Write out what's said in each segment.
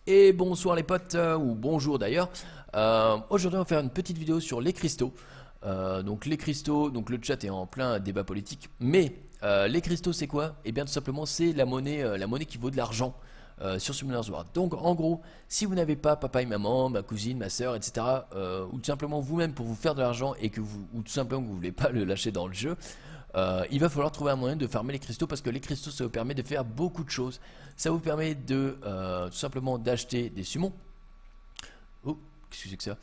Et bonsoir les potes, ou bonjour d'ailleurs. Aujourd'hui on va faire une petite vidéo sur les cristaux. Donc les cristaux, donc le chat est en plein débat politique. Mais les cristaux c'est quoi? Eh bien tout simplement c'est la monnaie qui vaut de l'argent sur Summoner's War. Donc en gros, si vous n'avez pas papa et maman, ma cousine, ma soeur, etc. Ou tout simplement vous-même pour vous faire de l'argent et que vous, ou tout simplement que vous voulez pas le lâcher dans le jeu. Il va falloir trouver un moyen de farmer les cristaux parce que les cristaux ça vous permet de faire beaucoup de choses. Ça vous permet de tout simplement d'acheter des summons. Oh, qu'est-ce que c'est que ça?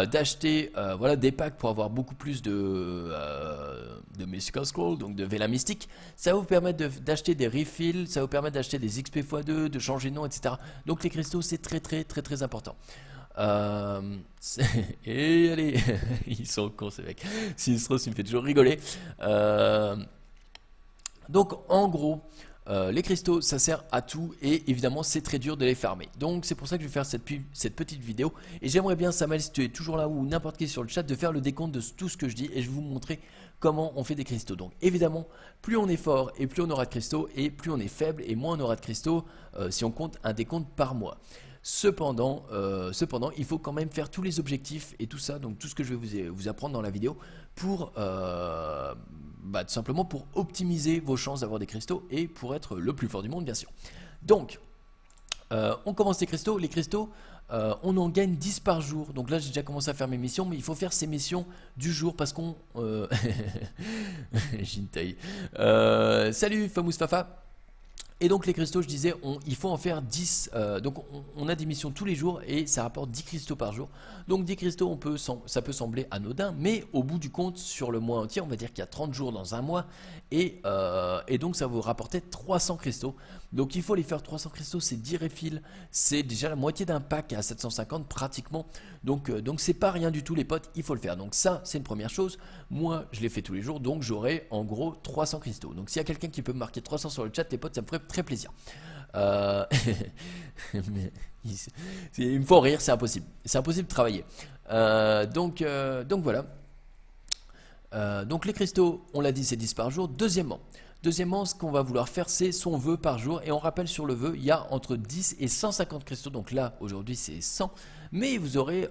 D'acheter voilà, des packs pour avoir beaucoup plus de Mystical Scroll, donc de Vela Mystique. Ça va vous permettre d'acheter des refills, ça va vous permettre d'acheter des XP x2, de changer de nom, etc. Donc les cristaux c'est très important. Et allez, ils sont cons ces mecs. Sinistros, il me fait toujours rigoler. Donc en gros, les cristaux ça sert à tout et évidemment c'est très dur de les farmer. Donc c'est pour ça que je vais faire cette petite vidéo. Et j'aimerais bien, Samuel, si tu es toujours là ou n'importe qui sur le chat, de faire le décompte de tout ce que je dis et je vais vous montrer comment on fait des cristaux. Donc évidemment, plus on est fort et plus on aura de cristaux, et plus on est faible et moins on aura de cristaux si on compte un décompte par mois. Cependant, il faut quand même faire tous les objectifs et tout ça, donc tout ce que je vais vous apprendre dans la vidéo pour tout simplement pour optimiser vos chances d'avoir des cristaux et pour être le plus fort du monde, bien sûr. Donc, on commence les cristaux. Les cristaux, on en gagne 10 par jour. Donc là, j'ai déjà commencé à faire mes missions, mais il faut faire ces missions du jour parce qu'on... Jintai. Salut, Famous Fafa. Et donc les cristaux, je disais, il faut en faire 10. Donc on a des missions tous les jours et ça rapporte 10 cristaux par jour. Donc 10 cristaux, ça peut sembler anodin, mais au bout du compte, sur le mois entier, on va dire qu'il y a 30 jours dans un mois. Et donc ça va vous rapporter 300 cristaux. Donc il faut les faire 300 cristaux, c'est 10 refills. C'est déjà la moitié d'un pack à 750 pratiquement. Donc c'est pas rien du tout les potes, il faut le faire. Donc ça, c'est une première chose. Moi, je les fais tous les jours, donc j'aurai en gros 300 cristaux. Donc s'il y a quelqu'un qui peut me marquer 300 sur le chat, les potes, ça me ferait très plaisir. Mais il me faut rire, c'est impossible. C'est impossible de travailler. Donc voilà. Donc les cristaux, on l'a dit, c'est 10 par jour. Deuxièmement, ce qu'on va vouloir faire, c'est son vœu par jour. Et on rappelle, sur le vœu, il y a entre 10 et 150 cristaux. Donc là, aujourd'hui, c'est 100. Mais vous aurez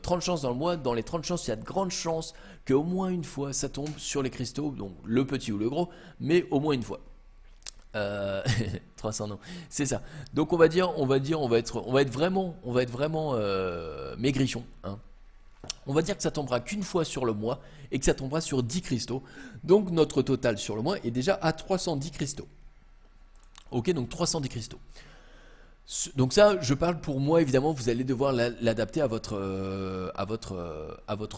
30 chances dans le mois. Dans les 30 chances, il y a de grandes chances qu'au moins une fois, ça tombe sur les cristaux. Donc le petit ou le gros, mais au moins une fois. 300 non, c'est ça. Donc on va être vraiment maigrichon, hein. On va dire que ça tombera qu'une fois sur le mois et que ça tombera sur 10 cristaux. Donc notre total sur le mois est déjà à 310 cristaux. Ok, donc 310 cristaux. Donc ça, je parle pour moi, évidemment, vous allez devoir l'adapter à votre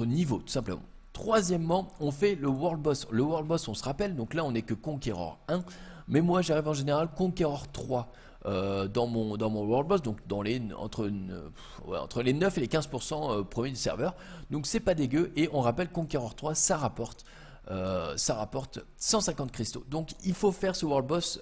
niveau, tout simplement. Troisièmement, on fait le World Boss. Le World Boss, on se rappelle, donc là on n'est que Conqueror 1. Mais moi j'arrive en général Conqueror 3 dans mon World Boss, donc entre les 9 et les 15% premiers du serveur. Donc c'est pas dégueu, et on rappelle Conqueror 3, ça rapporte 150 cristaux. Donc il faut faire ce World Boss,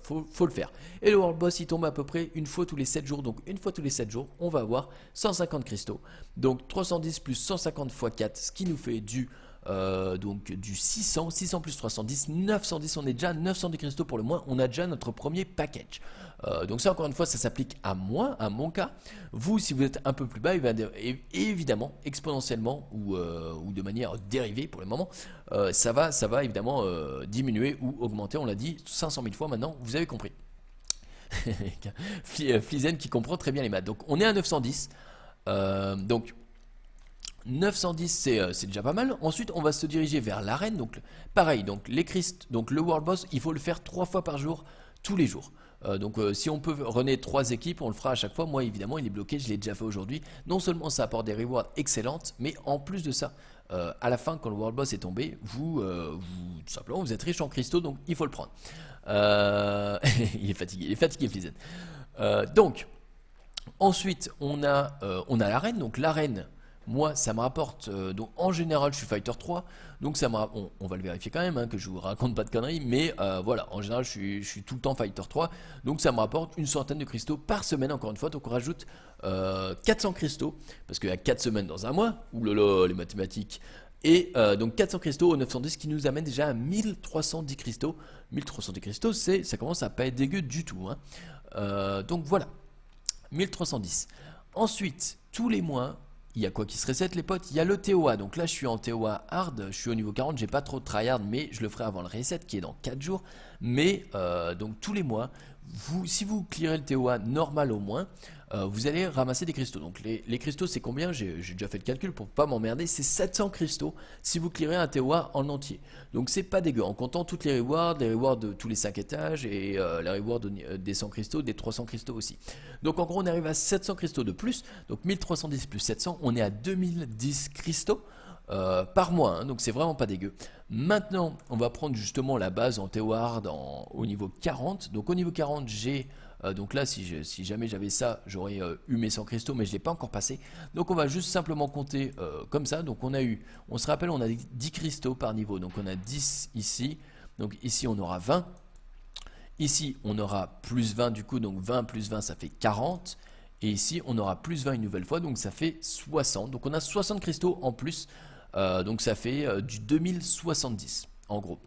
faut le faire. Et le World Boss il tombe à peu près une fois tous les 7 jours. Donc une fois tous les 7 jours, on va avoir 150 cristaux. Donc 310 plus 150 x 4, ce qui nous fait du 600 plus 310, 910. On est déjà à 910 cristaux pour le mois. On a déjà notre premier package. Donc ça, encore une fois, ça s'applique à moi, à mon cas. Vous, si vous êtes un peu plus bas, évidemment, exponentiellement ou de manière dérivée pour le moment, ça va évidemment diminuer ou augmenter. On l'a dit 500 000 fois maintenant, vous avez compris. Flizen qui comprend très bien les maths. Donc on est à 910. Donc 910 c'est déjà pas mal. Ensuite on va se diriger vers l'arène. Donc pareil, donc donc le World Boss, il faut le faire 3 fois par jour, tous les jours. Si on peut runner 3 équipes, on le fera à chaque fois. Moi évidemment il est bloqué, je l'ai déjà fait aujourd'hui. Non seulement ça apporte des rewards excellentes, mais en plus de ça, à la fin quand le World Boss est tombé, tout simplement vous êtes riche en cristaux, donc il faut le prendre. Il est fatigué Flizen. Donc ensuite on a l'arène. Donc l'arène, moi ça me rapporte, donc en général je suis fighter 3, donc on va le vérifier quand même, hein, que je vous raconte pas de conneries, mais voilà, en général je suis tout le temps fighter 3, donc ça me rapporte une centaine de cristaux par semaine, encore une fois. Donc on rajoute 400 cristaux, parce qu'il y a 4 semaines dans un mois, oulala les mathématiques. Et donc 400 cristaux au 910, qui nous amène déjà à 1310 cristaux. 1310 cristaux, ça commence à pas être dégueu du tout, hein. Donc voilà. 1310. Ensuite, tous les mois, il y a quoi qui se reset les potes? Il y a le TOA. Donc là, je suis en TOA hard, je suis au niveau 40, j'ai pas trop de tryhard, mais je le ferai avant le reset qui est dans 4 jours. Mais donc tous les mois, si vous clearez le TOA normal au moins, vous allez ramasser des cristaux. Donc les cristaux, c'est combien? J'ai déjà fait le calcul pour pas m'emmerder. C'est 700 cristaux si vous clearez un TOA en entier. Donc c'est pas dégueu en comptant toutes les rewards de tous les 5 étages et les rewards des 100 cristaux, des 300 cristaux aussi. Donc en gros, on arrive à 700 cristaux de plus. Donc 1310 plus 700, on est à 2010 cristaux. Par mois, hein, donc c'est vraiment pas dégueu. Maintenant, on va prendre justement la base en TO hard au niveau 40. Donc au niveau 40, j'ai donc là, si jamais j'avais ça, j'aurais eu mes 100 cristaux, mais je ne l'ai pas encore passé. Donc on va juste simplement compter comme ça. Donc on se rappelle, on a 10 cristaux par niveau. Donc on a 10 ici. Donc ici, on aura 20. Ici, on aura plus 20 du coup. Donc 20 plus 20, ça fait 40. Et ici, on aura plus 20 une nouvelle fois. Donc ça fait 60. Donc on a 60 cristaux en plus. Donc ça fait du 2070 en gros.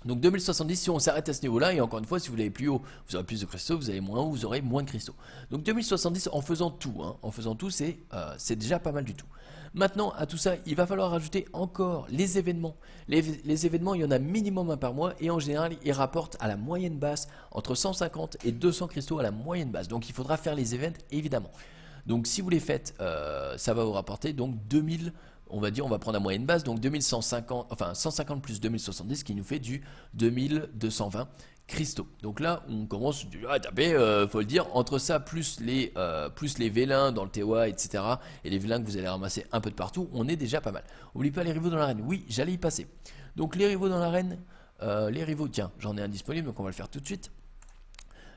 Donc 2070 si on s'arrête à ce niveau là, et encore une fois si vous l'avez plus haut vous aurez plus de cristaux, vous avez moins haut vous aurez moins de cristaux. Donc 2070 en faisant tout, hein, en faisant tout c'est déjà pas mal du tout. Maintenant à tout ça il va falloir rajouter encore les événements. Les événements il y en a minimum un par mois et en général ils rapportent à la moyenne basse entre 150 et 200 cristaux à la moyenne basse. Donc il faudra faire les événements évidemment. Donc si vous les faites ça va vous rapporter donc 2000. On va dire, on va prendre la moyenne base, donc 2150, enfin 150 plus 2070 qui nous fait du 2220 cristaux. Donc là, on commence à taper, faut le dire, entre ça plus les vélins dans le TOA, etc. et les vélins que vous allez ramasser un peu de partout, on est déjà pas mal. N'oubliez pas les rivaux dans l'arène. Oui, j'allais y passer. Donc les rivaux dans l'arène, tiens, j'en ai un disponible, donc on va le faire tout de suite.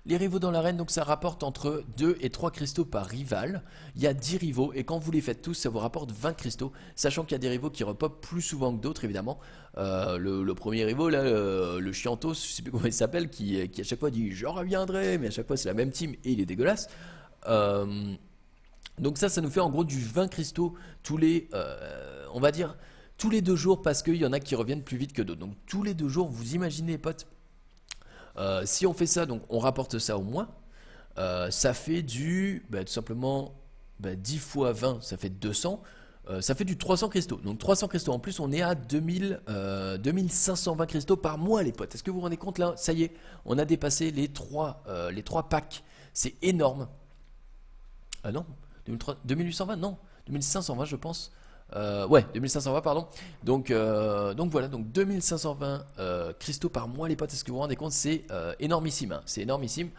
Les rivaux dans l'arène, donc ça rapporte entre 2 et 3 cristaux par rival. Il y a 10 rivaux et quand vous les faites tous, ça vous rapporte 20 cristaux. Sachant qu'il y a des rivaux qui repopent plus souvent que d'autres, évidemment. Le premier rivaux, là, le Chiantos, je sais plus comment il s'appelle, qui à chaque fois dit je reviendrai, mais à chaque fois c'est la même team et il est dégueulasse. Donc ça nous fait en gros du 20 cristaux tous les, on va dire, tous les 2 jours parce qu'il y en a qui reviennent plus vite que d'autres. Donc tous les 2 jours, vous imaginez les potes. Si on fait ça, donc on rapporte ça au mois, ça fait du, tout simplement, 10 fois 20, ça fait 200, ça fait du 300 cristaux. Donc 300 cristaux en plus, on est à 2520 cristaux par mois les potes. Est-ce que vous vous rendez compte là? Ça y est, on a dépassé les 3 packs, c'est énorme. Ah non, 2820, non, 2520 je pense. Ouais, 2520 pardon. Donc voilà, donc 2520 cristaux par mois les potes, est-ce que vous vous rendez compte? C'est énormissime, hein, c'est énormissime.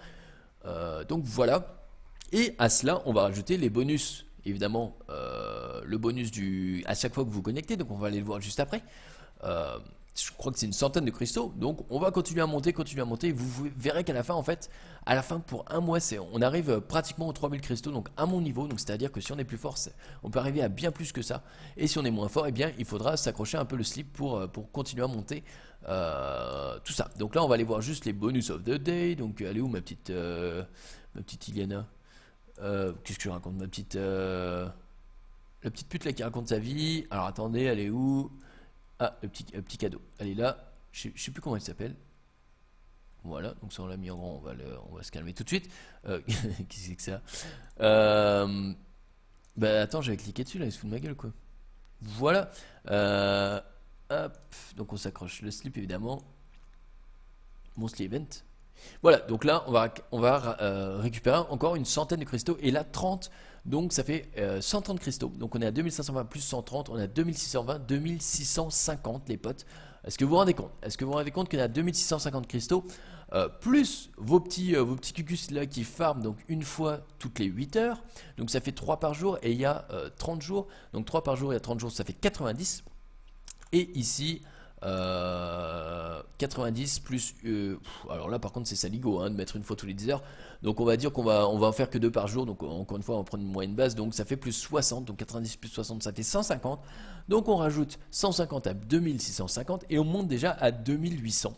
Donc voilà. Et à cela, on va rajouter les bonus. Évidemment, le bonus à chaque fois que vous vous connectez, donc on va aller le voir juste après. Je crois que c'est une centaine de cristaux, donc on va continuer à monter, et vous verrez qu'à la fin, en fait, pour un mois, on arrive pratiquement aux 3000 cristaux, donc à mon niveau, donc c'est à dire que si on est plus fort, on peut arriver à bien plus que ça, et si on est moins fort, eh bien il faudra s'accrocher un peu le slip pour continuer à monter tout ça. Donc là on va aller voir juste les bonus of the day, donc elle est où ma petite Iliana? Qu'est-ce que je raconte, la petite pute là qui raconte sa vie? Alors attendez, elle est où? Ah, le petit cadeau. Elle est là. Je sais plus comment elle s'appelle. Voilà, donc ça on l'a mis en grand, on va se calmer tout de suite. Qu'est-ce que c'est que ça? Attends, j'avais cliqué dessus là, il se fout de ma gueule quoi. Voilà. Hop, donc on s'accroche le slip évidemment. Monthly event. Voilà, donc là on va récupérer encore une centaine de cristaux et là 30. Donc ça fait 130 cristaux. Donc on est à 2520 plus 130, on est à 2620, 2650 les potes. Est-ce que vous vous rendez compte? Est-ce que vous vous rendez compte qu'on est à 2650 cristaux plus vos petits cucus là qui farment donc une fois toutes les 8 heures. Donc ça fait 3 par jour et il y a 30 jours. Donc 3 par jour et il y a 30 jours ça fait 90. Et ici 90 plus alors là par contre c'est saligo hein, de mettre une fois tous les 10 heures, donc on va dire qu'on va en faire que 2 par jour, donc encore une fois on va prendre une moyenne base, donc ça fait plus 60, donc 90 plus 60 ça fait 150, donc on rajoute 150 à 2650 et on monte déjà à 2800.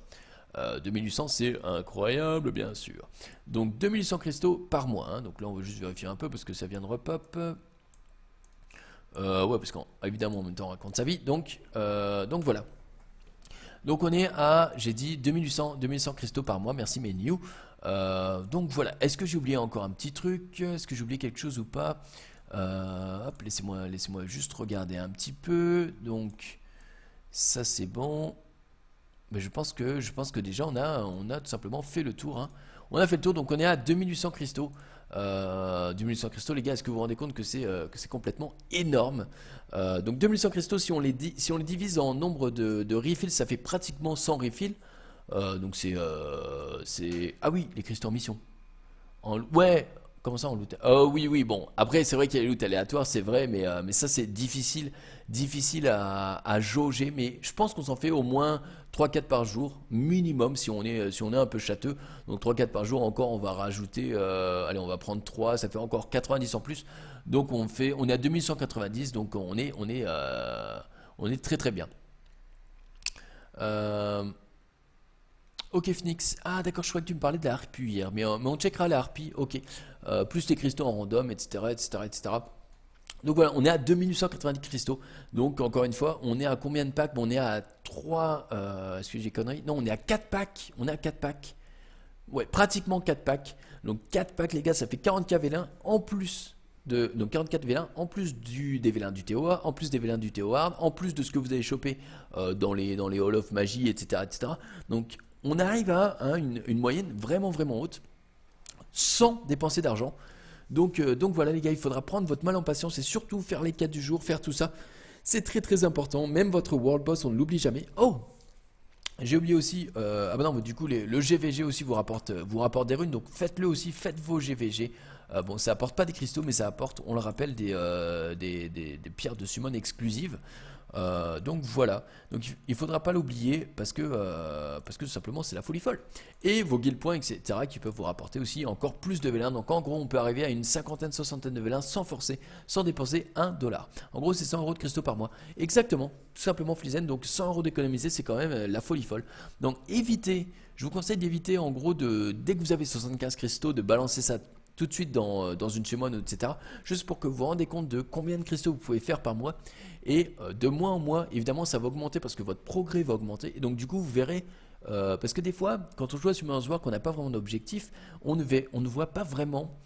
2800 c'est incroyable bien sûr, donc 2800 cristaux par mois hein. Donc là on va juste vérifier un peu parce que ça vient de repop. Ouais parce qu'évidemment en même temps on raconte sa vie, donc voilà. Donc on est à, j'ai dit 2800 cristaux par mois, merci Menu. Donc voilà, est-ce que j'ai oublié encore un petit truc? Est-ce que j'ai oublié quelque chose ou pas? Hop, laissez-moi juste regarder un petit peu. Donc ça c'est bon. Mais je pense que déjà on a tout simplement fait le tour, hein. On a fait le tour, donc on est à 2800 cristaux. 2800 cristaux, les gars, est-ce que vous vous rendez compte que c'est complètement énorme? Donc 2800 cristaux, si on les divise en nombre de refills, ça fait pratiquement 100 refills. Donc ah oui, les cristaux en mission. Ouais, comment ça en loot? Oh oui, oui, bon. Après, c'est vrai qu'il y a les loots aléatoires, c'est vrai, mais ça, c'est difficile à jauger. Mais je pense qu'on s'en fait au moins 3-4 par jour, minimum, si on est un peu châteux. Donc 3-4 par jour, encore, on va rajouter, allez, on va prendre 3, ça fait encore 90 en plus. Donc on est à 2190, donc on est très très bien. Euh, Ok Phoenix, ah d'accord, je crois que tu me parlais de la harpie hier, mais on checkera la harpie, ok. Plus les cristaux en random, etc., etc., etc. Donc voilà, on est à 2890 cristaux. Donc encore une fois, on est à combien de packs? Bon, on est à 3, est-ce que j'ai conneries? Non, on est à 4 packs, on est à 4 packs. Ouais, pratiquement 4 packs. Donc 4 packs les gars, ça fait 40k V1 en plus donc 44 V1 en plus des V1 du TOA, en plus des V1 du TO Hard, en plus de ce que vous avez chopé dans les Hall of Magie, etc., etc. Donc on arrive à une moyenne vraiment vraiment haute sans dépenser d'argent. Donc voilà les gars, il faudra prendre votre mal en patience et surtout faire les quêtes du jour, faire tout ça. C'est très très important. Même votre World Boss, on ne l'oublie jamais. Oh, j'ai oublié aussi, ah bah non, mais du coup le GVG aussi vous rapporte des runes, donc faites-le aussi, faites vos GVG. Bon, ça apporte pas des cristaux, mais ça apporte, on le rappelle, des pierres de summon exclusives. Donc voilà, donc il faudra pas l'oublier parce que tout simplement c'est la folie folle. Et vos guild points, etc., qui peuvent vous rapporter aussi encore plus de V1. Donc en gros, on peut arriver à une cinquantaine, soixantaine de V1 sans forcer, sans dépenser 1 $. En gros, c'est 100 euros de cristaux par mois. Exactement, tout simplement Flizen. Donc 100 euros d'économiser, c'est quand même la folie folle. Donc évitez, je vous conseille d'éviter en gros dès que vous avez 75 cristaux, de balancer ça tout de suite dans une summon, etc. Juste pour que vous vous rendez compte de combien de cristaux vous pouvez faire par mois. Et de mois en mois, évidemment, ça va augmenter parce que votre progrès va augmenter. Et donc, du coup, vous verrez, parce que des fois, quand on joue à Summoners War, qu'on n'a pas vraiment d'objectif, on ne voit pas vraiment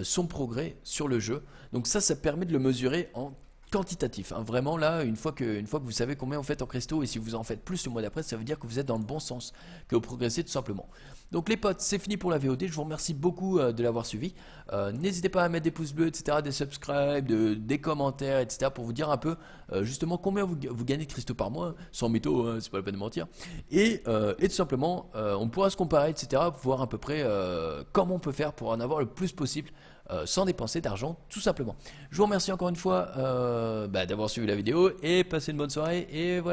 son progrès sur le jeu. Donc ça permet de le mesurer en quantitatif, hein. Vraiment là, une fois que vous savez combien vous faites en cristaux et si vous en faites plus le mois d'après, ça veut dire que vous êtes dans le bon sens, que vous progressez tout simplement. Donc les potes, c'est fini pour la VOD. Je vous remercie beaucoup de l'avoir suivi. N'hésitez pas à mettre des pouces bleus, etc., des subscribes, des commentaires, etc., pour vous dire un peu justement combien vous gagnez de cristaux par mois, sans mytho, hein, c'est pas la peine de mentir. Et tout simplement, on pourra se comparer, etc., pour voir à peu près comment on peut faire pour en avoir le plus possible. Sans dépenser d'argent, tout simplement. Je vous remercie encore une fois d'avoir suivi la vidéo et passez une bonne soirée. Et voilà.